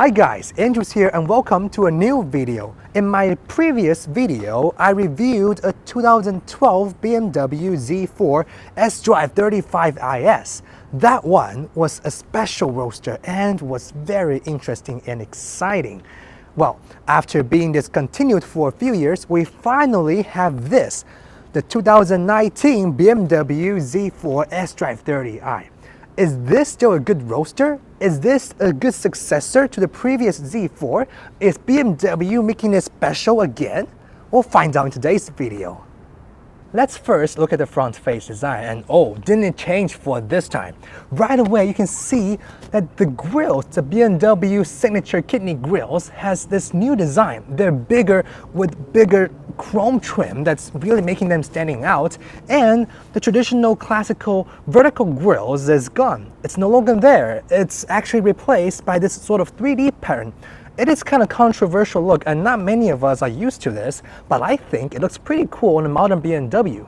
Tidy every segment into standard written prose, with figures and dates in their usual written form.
Hi guys, Andrew's here and welcome to a new video. In my previous video, I reviewed a 2012 BMW Z4 sDrive30i. That one was a special roadster and was very interesting and exciting. Well, after being discontinued for a few years, we finally have this, the 2019 BMW Z4 sDrive30i. Is this still a good roadster? Is this a good successor to the previous Z4? Is BMW making it special again? We'll find out in today's video. Let's first look at the front face design, and oh, didn't it change for this time? Right away you can see that the grills, the BMW signature kidney grills, has this new design. They're bigger with bigger chrome trim that's really making them standing out, and the traditional classical vertical grills is gone. It's no longer there. It's actually replaced by this sort of 3D pattern. It is kind of controversial look and not many of us are used to this, but I think it looks pretty cool on a modern BMW.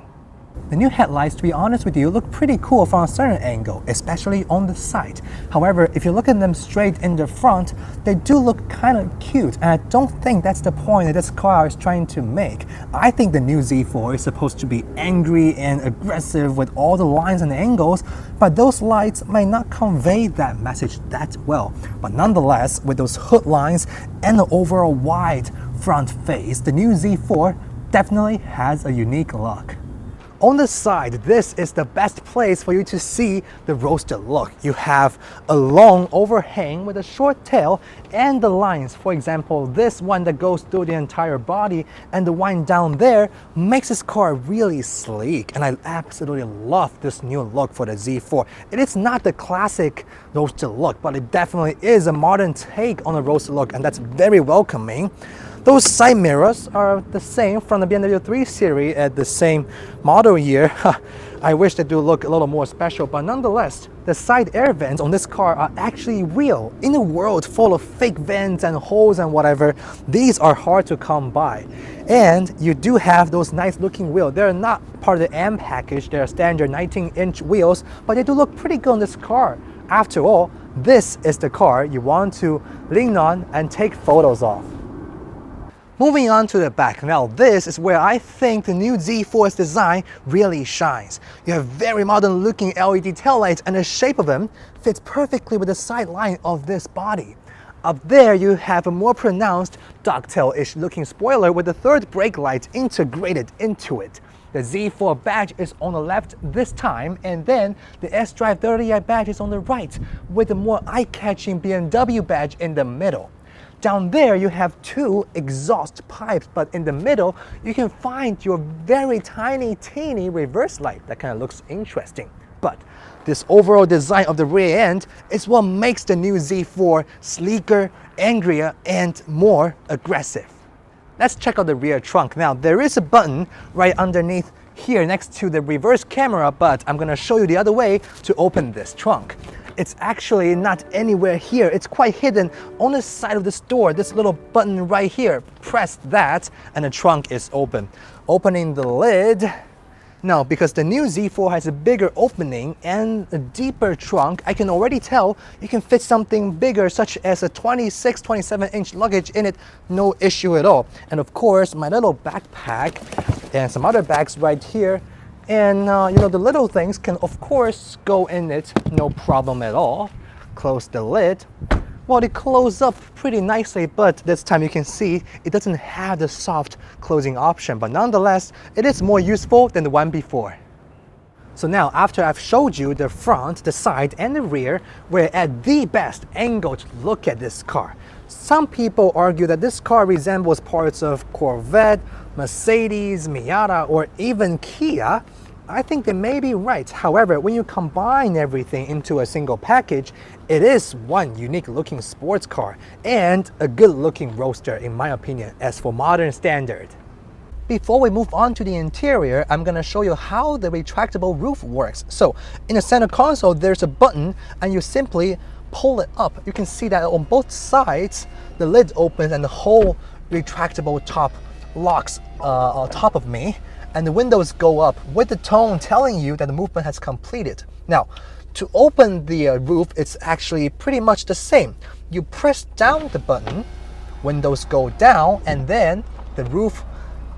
The new headlights, to be honest with you, look pretty cool from a certain angle, especially on the side. However, if you look at them straight in the front, they do look kind of cute, and I don't think that's the point that this car is trying to make. I think the new Z4 is supposed to be angry and aggressive with all the lines and angles, but those lights might not convey that message that well. But nonetheless, with those hood lines and the overall wide front face, the new Z4 definitely has a unique look. On the side, this is the best place for you to see the roadster look. You have a long overhang with a short tail and the lines. For example, this one that goes through the entire body and the one down there makes this car really sleek. And I absolutely love this new look for the Z4. It is not the classic roadster look, but it definitely is a modern take on a roadster look, and that's very welcoming. Those side mirrors are the same from the BMW 3 Series at the same model year. I wish they do look a little more special, but nonetheless, the side air vents on this car are actually real. In a world full of fake vents and holes and whatever, these are hard to come by. And you do have those nice looking wheels. They're not part of the M package, they're standard 19-inch wheels, but they do look pretty good on this car. After all, this is the car you want to lean on and take photos of. Moving on to the back, now this is where I think the new Z4's design really shines. You have very modern looking LED taillights, and the shape of them fits perfectly with the side line of this body. Up there you have a more pronounced ducktail-ish looking spoiler with the third brake light integrated into it. The Z4 badge is on the left this time, and then the sDrive30i badge is on the right with the more eye-catching BMW badge in the middle. Down there you have two exhaust pipes, but in the middle you can find your very tiny, teeny reverse light. That kind of looks interesting. But this overall design of the rear end is what makes the new Z4 sleeker, angrier, and more aggressive. Let's check out the rear trunk. Now there is a button right underneath here next to the reverse camera, but I'm gonna show you the other way to open this trunk. It's actually not anywhere here. It's quite hidden on the side of this door. This little button right here. Press that and the trunk is open. Opening the lid. Now, because the new Z4 has a bigger opening and a deeper trunk, I can already tell you can fit something bigger, such as a 26, 27-inch luggage in it, no issue at all. And of course, my little backpack and some other bags right here. And you know, the little things can of course go in it, no problem at all. Close the lid. Well, they close up pretty nicely, but this time you can see it doesn't have the soft closing option, but nonetheless, it is more useful than the one before. So now, after I've showed you the front, the side, and the rear, we're at the best angle to look at this car. Some people argue that this car resembles parts of Corvette, Mercedes, Miata, or even Kia. I think they may be right. However, when you combine everything into a single package, it is one unique looking sports car and a good looking roadster in my opinion, as for modern standard. Before we move on to the interior, I'm going to show you how the retractable roof works. So in the center console, there's a button and you simply pull it up. You can see that on both sides, the lid opens and the whole retractable top locks on top of me. and the windows go up with the tone telling you that the movement has completed. Now, to open the roof, it's actually pretty much the same. You press down the button, windows go down, and then the roof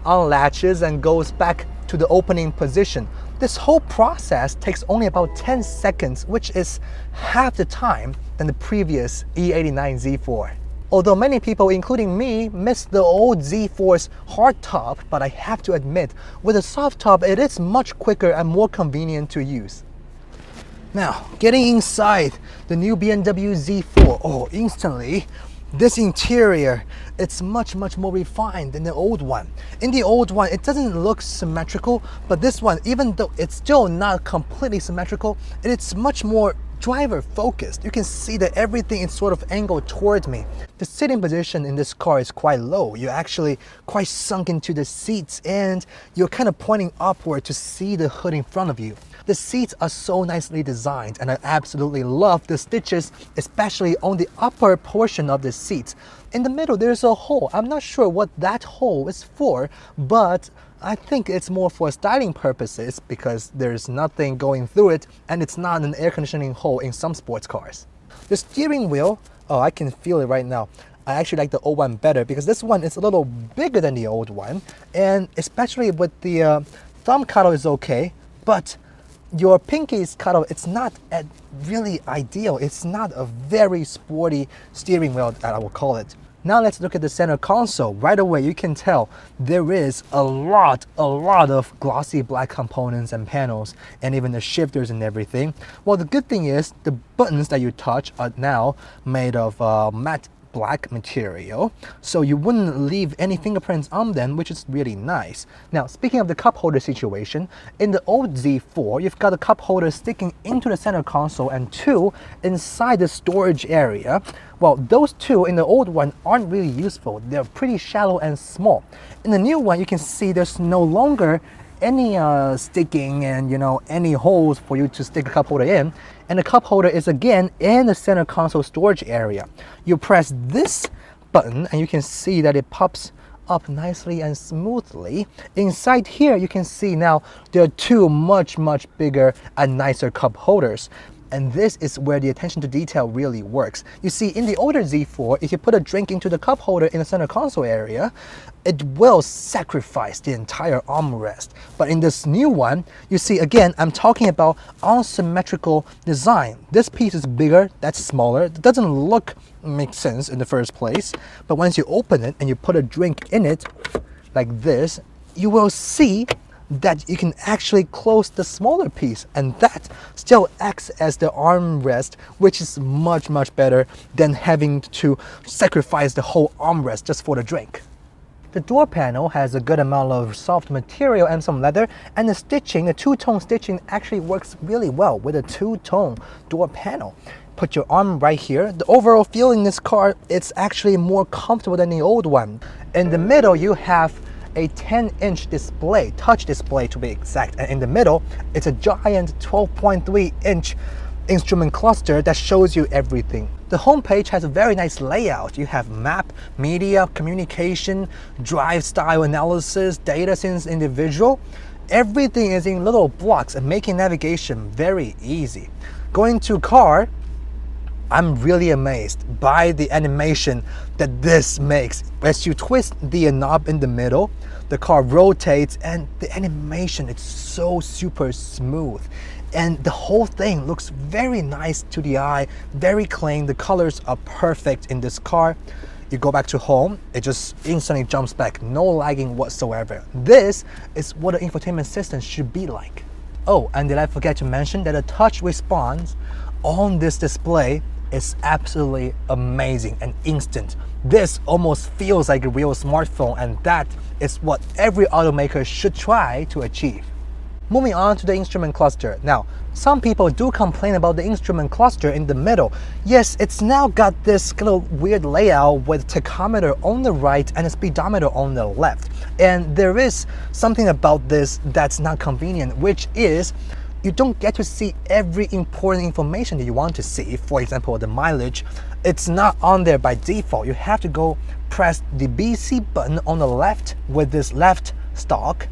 unlatches and goes back to the opening position. This whole process takes only about 10 seconds, which is half the time than the previous E89 Z4. Although many people, including me, miss the old Z4's hard top, but I have to admit, with a soft top, it is much quicker and more convenient to use. Now, getting inside the new BMW Z4, oh, instantly, this interior, it's much more refined than the old one. In the old one, it doesn't look symmetrical, but this one, even though it's still not completely symmetrical, it's much more driver focused. You can see that everything is sort of angled towards me. The sitting position in this car is quite low. You're actually quite sunk into the seats and you're kind of pointing upward to see the hood in front of you. The seats are so nicely designed and I absolutely love the stitches, especially on the upper portion of the seats. In the middle, there's a hole. I'm not sure what that hole is for, but I think it's more for styling purposes because there's nothing going through it and it's not an air conditioning hole in some sports cars. The steering wheel, oh, I can feel it right now. I actually like the old one better because this one is a little bigger than the old one, and especially with the thumb cutout is okay, but your pinky's cutout, it's not really ideal. It's not a very sporty steering wheel that I will call it. Now let's look at the center console. Right away you can tell there is a lot of glossy black components and panels and even the shifters and everything. Well, the good thing is the buttons that you touch are now made of matte black material, so you wouldn't leave any fingerprints on them, which is really nice. Now, speaking of the cup holder situation, in the old Z4, you've got a cup holder sticking into the center console and two inside the storage area. Well, those two in the old one aren't really useful. They're pretty shallow and small. In the new one, you can see there's no longer any sticking and any holes for you to stick a cup holder in, and the cup holder is again in the center console storage area. You press this button and you can see that it pops up nicely and smoothly. Inside here you can see now there are two much bigger and nicer cup holders. And this is where the attention to detail really works. You see, in the older Z4, if you put a drink into the cup holder in the center console area, it will sacrifice the entire armrest. But in this new one, you see, again, I'm talking about unsymmetrical design. This piece is bigger, that's smaller. It doesn't make sense in the first place. But once you open it and you put a drink in it, like this, you will see that you can actually close the smaller piece, and that still acts as the armrest, which is much better than having to sacrifice the whole armrest just for the drink. The door panel has a good amount of soft material and some leather, and the stitching, the two-tone stitching actually works really well with a two-tone door panel. Put your arm right here. The overall feel in this car, it's actually more comfortable than the old one. In the middle, you have a 10-inch display, touch display to be exact, and in the middle it's a giant 12.3-inch instrument cluster that shows you everything. The homepage has a very nice layout. You have map, media, communication, drive style analysis, data since individual. Everything is in little blocks and making navigation very easy. Going to car, I'm really amazed by the animation that this makes. As you twist the knob in the middle, the car rotates and the animation is so super smooth. And the whole thing looks very nice to the eye, very clean. The colors are perfect in this car. You go back to home, it just instantly jumps back, no lagging whatsoever. This is what an infotainment system should be like. Oh, and did I forget to mention that the touch response on this display is absolutely amazing and instant. This almost feels like a real smartphone, and that is what every automaker should try to achieve. Moving on to the instrument cluster. Now, some people do complain about the instrument cluster in the middle. Yes, it's now got this little weird layout with tachometer on the right and a speedometer on the left. And there is something about this that's not convenient, which is you don't get to see every important information that you want to see. For example, the mileage, it's not on there by default. You have to go press the BC button on the left with this left stalk,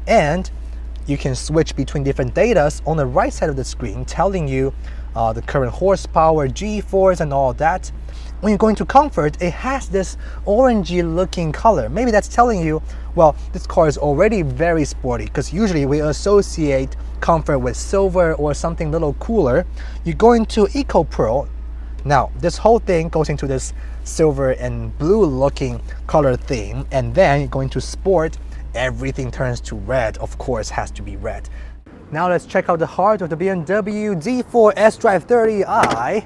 And you can switch between different data on the right side of the screen, telling you the current horsepower, G-force, and all that. When you go into comfort, it has this orangey looking color. Maybe that's telling you, well, this car is already very sporty, because usually we associate comfort with silver or something a little cooler. You go into Eco Pro. Now, this whole thing goes into this silver and blue looking color theme, and then you go into sport, everything turns to red. Of course, has to be red. Now let's check out the heart of the BMW Z4 sDrive30i.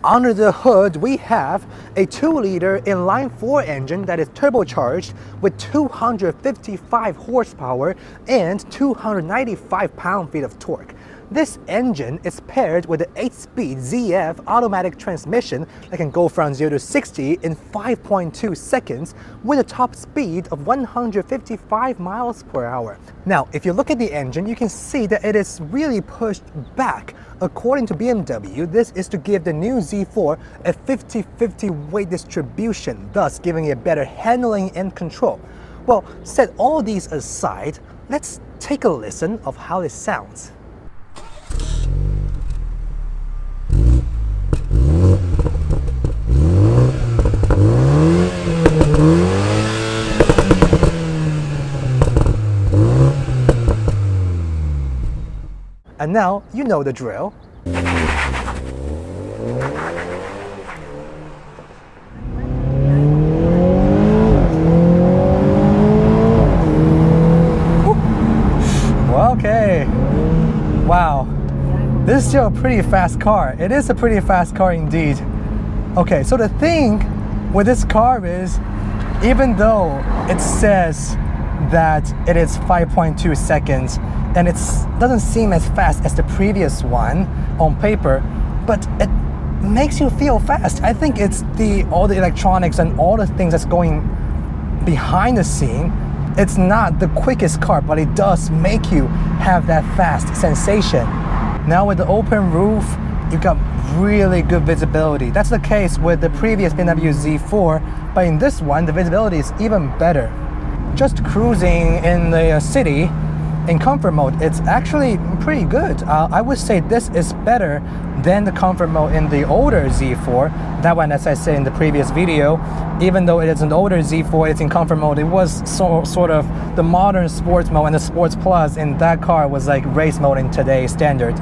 Under the hood, we have a 2-liter inline-4 engine that is turbocharged with 255 horsepower and 295 pound-feet of torque. This engine is paired with an 8-speed ZF automatic transmission that can go from 0 to 60 in 5.2 seconds with a top speed of 155 miles per hour. Now, if you look at the engine, you can see that it is really pushed back. According to BMW, this is to give the new Z4 a 50-50 weight distribution, thus giving it better handling and control. Well, set all these aside, let's take a listen of how this sounds. And now you know the drill. Okay. Wow. This is still a pretty fast car. It is a pretty fast car indeed. Okay, so the thing with this car is, even though it says that it is 5.2 seconds, and it doesn't seem as fast as the previous one on paper, but it makes you feel fast. I think it's all the electronics and all the things that's going behind the scene. It's not the quickest car, but it does make you have that fast sensation. Now with the open roof, you got really good visibility. That's the case with the previous BMW Z4, but in this one, the visibility is even better. Just cruising in the city, in comfort mode, it's actually pretty good. I would say this is better than the comfort mode in the older Z4. That one, as I said in the previous video, even though it is an older Z4, it's in comfort mode, it was sort of the modern sports mode, and the Sports Plus in that car was like race mode in today's standard.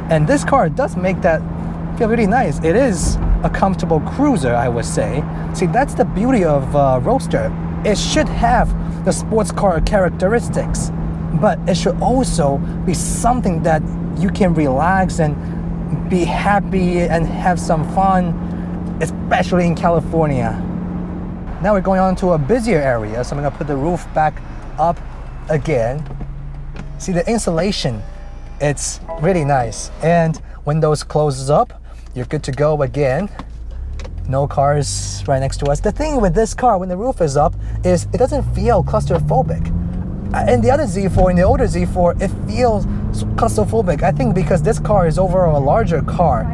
And this car does make that feel really nice. It is a comfortable cruiser, I would say. See, that's the beauty of Roadster. It should have the sports car characteristics, but it should also be something that you can relax and be happy and have some fun, especially in California. Now we're going on to a busier area, so I'm gonna put the roof back up again. See the insulation, it's really nice. And windows closes up, you're good to go again. No cars right next to us. The thing with this car, when the roof is up, is it doesn't feel claustrophobic. In the other Z4, in the older Z4, it feels claustrophobic. I think because this car is overall a larger car,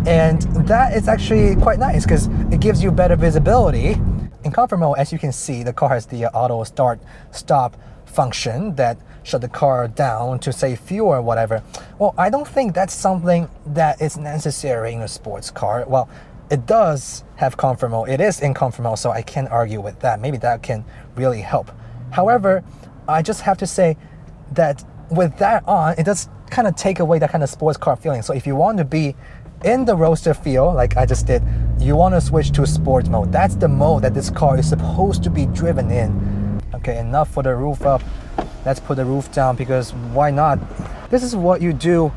and that is actually quite nice because it gives you better visibility. In comfort mode, as you can see, the car has the auto start stop function that shut the car down to save fuel or whatever. Well, I don't think that's something that is necessary in a sports car. Well, it does have comfort mode. It is in comfort mode, so I can't argue with that. Maybe that can really help. However, I just have to say that with that on, it does kind of take away that kind of sports car feeling. So if you want to be in the Roadster feel, like I just did, you want to switch to sports mode. That's the mode that this car is supposed to be driven in. Okay, enough for the roof up. Let's put the roof down, because why not? This is what you do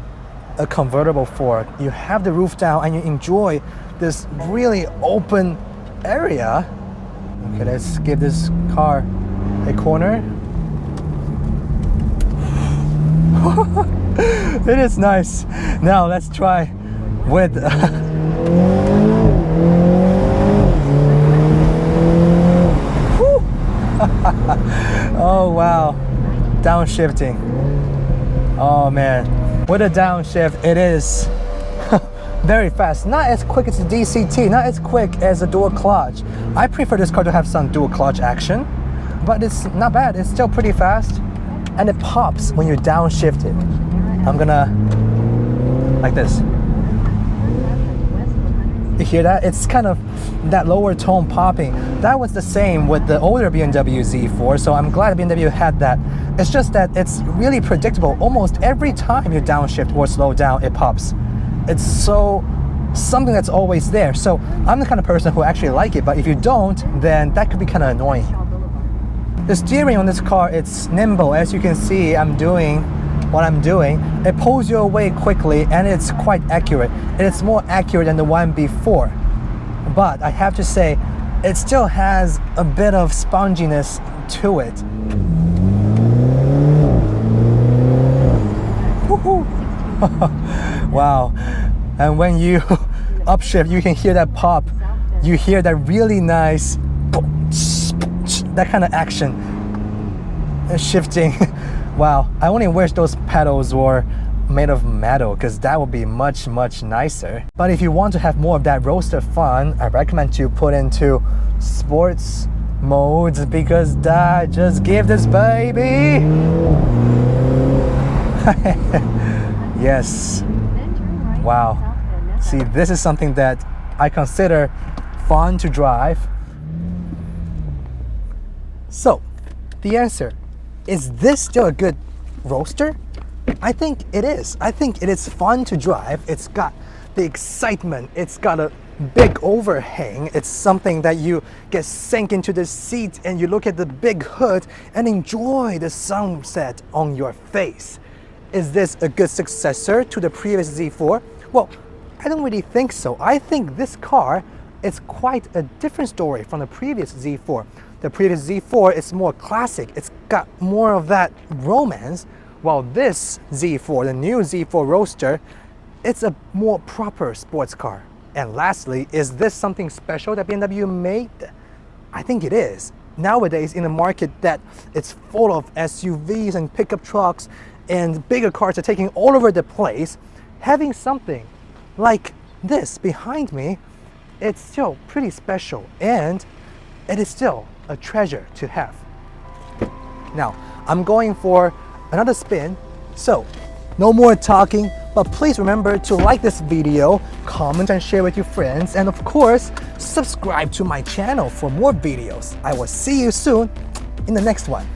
a convertible for. You have the roof down and you enjoy this really open area. Okay, let's give this car a corner. It is nice. Now let's try with oh wow, downshifting. Oh man, with a downshift, it is very fast. Not as quick as the DCT, not as quick as a dual clutch. I prefer this car to have some dual clutch action, but it's not bad. It's still pretty fast. and it pops when you downshift it. I'm gonna, like this. You hear that? It's kind of that lower tone popping. That was the same with the older BMW Z4, so I'm glad BMW had that. It's just that it's really predictable. Almost every time you downshift or slow down, it pops. It's so something that's always there. So I'm the kind of person who actually like it, but if you don't, then that could be kind of annoying. The steering on this car, it's nimble. As you can see, I'm doing what I'm doing. It pulls you away quickly and it's quite accurate. And it's more accurate than the one before. But I have to say, it still has a bit of sponginess to it. Wow. And when you upshift, you can hear that pop. You hear that really nice, that kind of action. Shifting. Wow, I only wish those pedals were made of metal because that would be much nicer. But if you want to have more of that Roadster fun, I recommend you put into sports modes because that just give this baby. Yes. Wow. See, this is something that I consider fun to drive. So, the answer, is this still a good Roadster? I think it is. I think it is fun to drive. It's got the excitement. It's got a big overhang. It's something that you get sink into the seat and you look at the big hood and enjoy the sunset on your face. Is this a good successor to the previous Z4? Well, I don't really think so. I think this car is quite a different story from the previous Z4. The previous Z4 is more classic. It's got more of that romance, while this Z4, the new Z4 Roadster, it's a more proper sports car. And lastly, is this something special that BMW made? I think it is. Nowadays, in a market that it's full of SUVs and pickup trucks and bigger cars are taking all over the place, having something like this behind me, it's still pretty special and it is still a treasure to have. Now, I'm going for another spin, so no more talking, but please remember to like this video, comment and share with your friends, and of course, subscribe to my channel for more videos. I will see you soon in the next one.